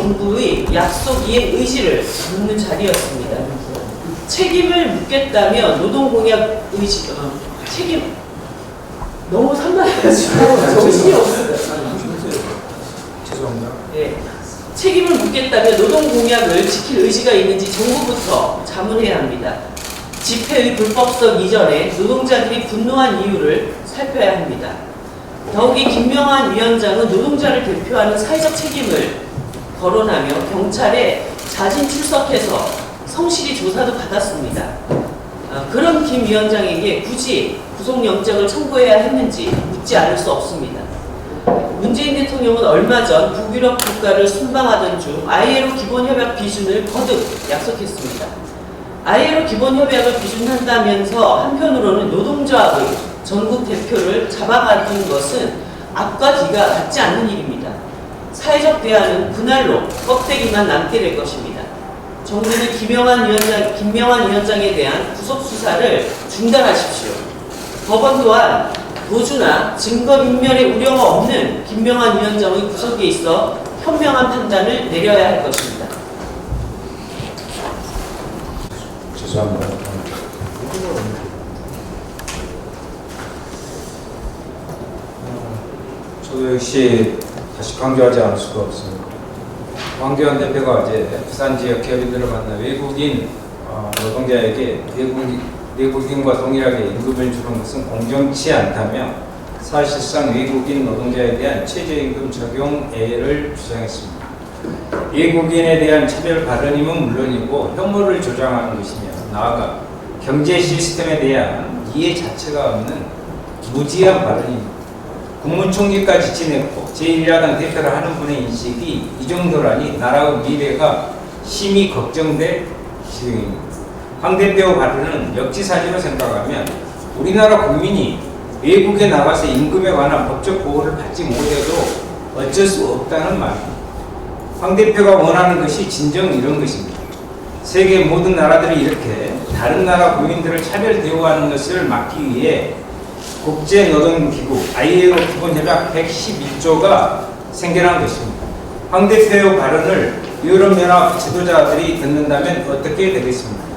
정부의 약속 이행 의지를 묻는 자리였습니다. 책임을 묻겠다며 노동공약 의지, 책임 너무 산만해가지고 정신이 없어요. 죄송합니다. 네. 책임을 묻겠다며 노동공약을 지킬 의지가 있는지 정부부터 자문해야 합니다. 집회의 불법성 이전에 노동자들이 분노한 이유를 살펴야 합니다. 더욱이 김명환 위원장은 노동자를 대표하는 사회적 책임을 거론하며 경찰에 자진 출석해서 성실히 조사도 받았습니다. 그런 김 위원장에게 굳이 구속영장을 청구해야 했는지 묻지 않을 수 없습니다. 문재인 대통령은 얼마 전 북유럽 국가를 순방하던 중 ILO 기본협약 비준을 거듭 약속했습니다. ILO 기본협약을 비준한다면서 한편으로는 노동조합의 전국 대표를 잡아가는 것은 앞과 뒤가 같지 않는 일입니다. 사회적 대안은 그날로 껍데기만 남게 될 것입니다. 정부는 김명환 위원장에 대한 구속 수사를 중단하십시오. 법원 또한 도주나 증거인멸의 우려가 없는 김명환 위원장의 구속에 있어 현명한 판단을 내려야 할 것입니다. 죄송합니다. 저도 역시 다시 강조하지 않을 수가 없습니다. 황교안 대표가 어제 부산 지역 기업인들을 만나 외국인 노동자에게 외국인과 동일하게 임금을 주는 것은 공정치 않다며 사실상 외국인 노동자에 대한 최저임금 적용을 주장했습니다. 외국인에 대한 차별 발언임은 물론이고 혐오를 조장하는 것이며 나아가 경제 시스템에 대한 이해 자체가 없는 무지한 발언입니다. 국무총리까지 지냈고 제1야당 대표를 하는 분의 인식이 이 정도라니 나라의 미래가 심히 걱정될 지경입니다. 황 대표 발언은 역지사지로 생각하면 우리나라 국민이 외국에 나가서 임금에 관한 법적 보호를 받지 못해도 어쩔 수 없다는 말입니다. 황 대표가 원하는 것이 진정 이런 것입니다. 세계 모든 나라들이 이렇게 다른 나라 국민들을 차별 대우하는 것을 막기 위해 국제노동기구 ILO 기본협약 111조가 생겨난 것입니다. 황 대표의 발언을 유럽연합 지도자들이 듣는다면 어떻게 되겠습니까?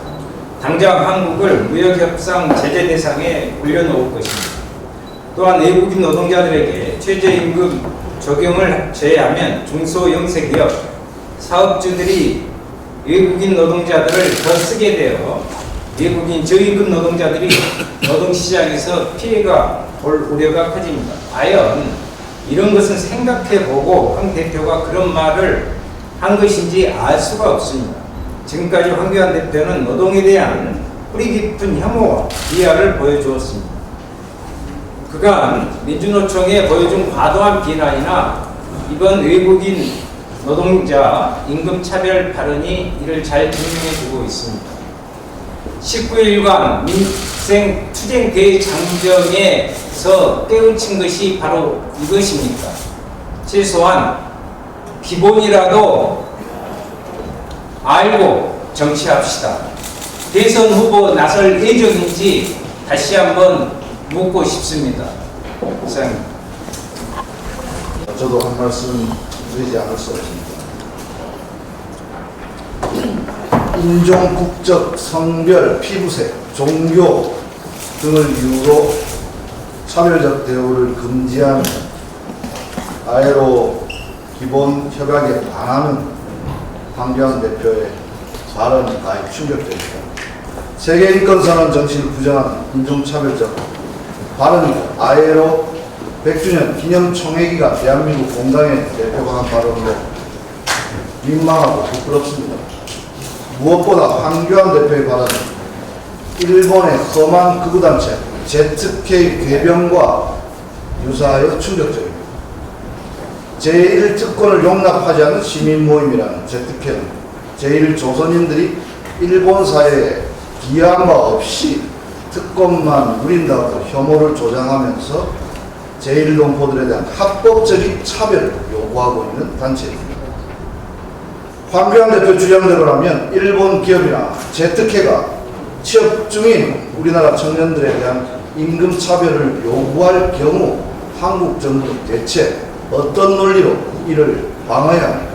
당장 한국을 무역협상 제재 대상에 올려놓을 것입니다. 또한 외국인 노동자들에게 최저임금 적용을 제외하면 중소영세기업 사업주들이 외국인 노동자들을 더 쓰게 되어 외국인 저임금 노동자들이 노동시장에서 피해가 볼 우려가 커집니다. 과연 이런 것은 생각해보고 황 대표가 그런 말을 한 것인지 알 수가 없습니다. 지금까지 황교안 대표는 노동에 대한 뿌리 깊은 혐오와 비하를 보여주었습니다. 그간 민주노총에 보여준 과도한 비난이나 이번 외국인 노동자 임금차별 발언이 이를 잘 증명해주고 있습니다. 19일간 민생투쟁 대장정에서 떼우친 것이 바로 이것입니까? 최소한 기본이라도 알고 정치합시다. 대선 후보 나설 예정인지 다시 한번 묻고 싶습니다. 이상입니다. 저도 한 말씀 드리지 않을 수 없습니다. 인종, 국적, 성별, 피부색, 종교 등을 이유로 차별적 대우를 금지하는 ILO 기본 협약에 반하는 황교안 대표의 발언이 가히 충격적입니다. 세계인권선언 정신을 부정하는 인종차별적 발언입니다. ILO 100주년 기념 총회기가 대한민국 공당의 대표가 한 발언으로 민망하고 부끄럽습니다. 무엇보다 황교안 대표의 발언은 일본의 험한 극우단체 ZK 궤변과 유사하여 충격적입니다. 제1특권을 용납하지 않는 시민모임이라는 ZK는 제1조선인들이 일본 사회에 기여한 바 없이 특권만 누린다고 혐오를 조장하면서 제1동포들에 대한 합법적인 차별을 요구하고 있는 단체입니다. 황교안 대표 주장대로라면 일본 기업이나 ZK가 취업 중인 우리나라 청년들에 대한 임금 차별을 요구할 경우 한국 정부는 대체 어떤 논리로 이를 방어해야 합니까?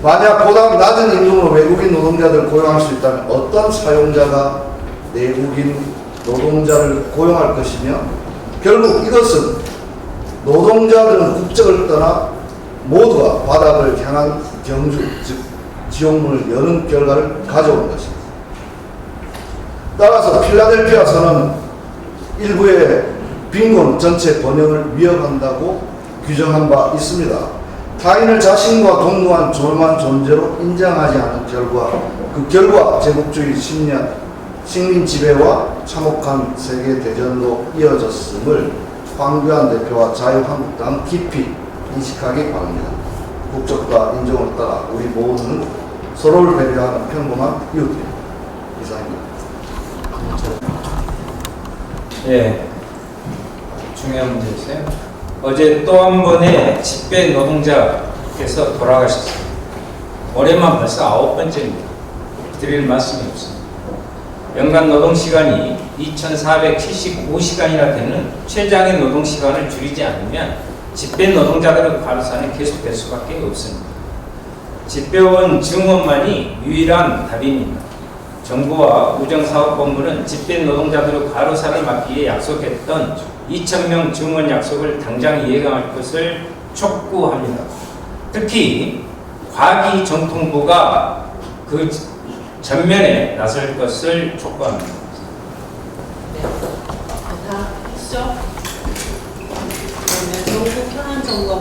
만약 보다 낮은 임금으로 외국인 노동자들을 고용할 수 있다면 어떤 사용자가 내국인 노동자를 고용할 것이며 결국 이것은 노동자들은 국적을 떠나 모두가 바닥을 향한 경주, 즉 지옥문을 여는 결과를 가져온 것입니다. 따라서 필라델피아 선언은 일부의 빈곤 전체 번영을 위협한다고 규정한 바 있습니다. 타인을 자신과 동등한 조용한 존재로 인정하지 않은 결과, 그 결과 제국주의 식민 지배와 참혹한 세계 대전으로 이어졌음을 황교안 대표와 자유한국당은 깊이 인식하기 바랍니다. 국적과 인종을 따라 우리 모두는 서로를 배려하는 평범한 이웃입니다. 이상입니다. 예, 중요한 문제 있어요. 어제 또 한 번의 집배 노동자께서 돌아가셨습니다. 올해만 벌써 9번째입니다. 드릴 말씀이 없습니다. 연간 노동시간이 2,475시간이나 되는 최장의 노동시간을 줄이지 않으면 집배 노동자들의 과로사는 계속될 수밖에 없습니다. 집배원 증원만이 유일한 답입니다. 정부와 우정사업본부는 집배 노동자들의 과로사를 막기 위해 약속했던 2,000명 증원 약속을 당장 이행할 것을 촉구합니다. 특히 과기정통부가 그 전면에 나설 것을 촉구합니다. 네. 다 했죠? 그러면 정부 현안 점검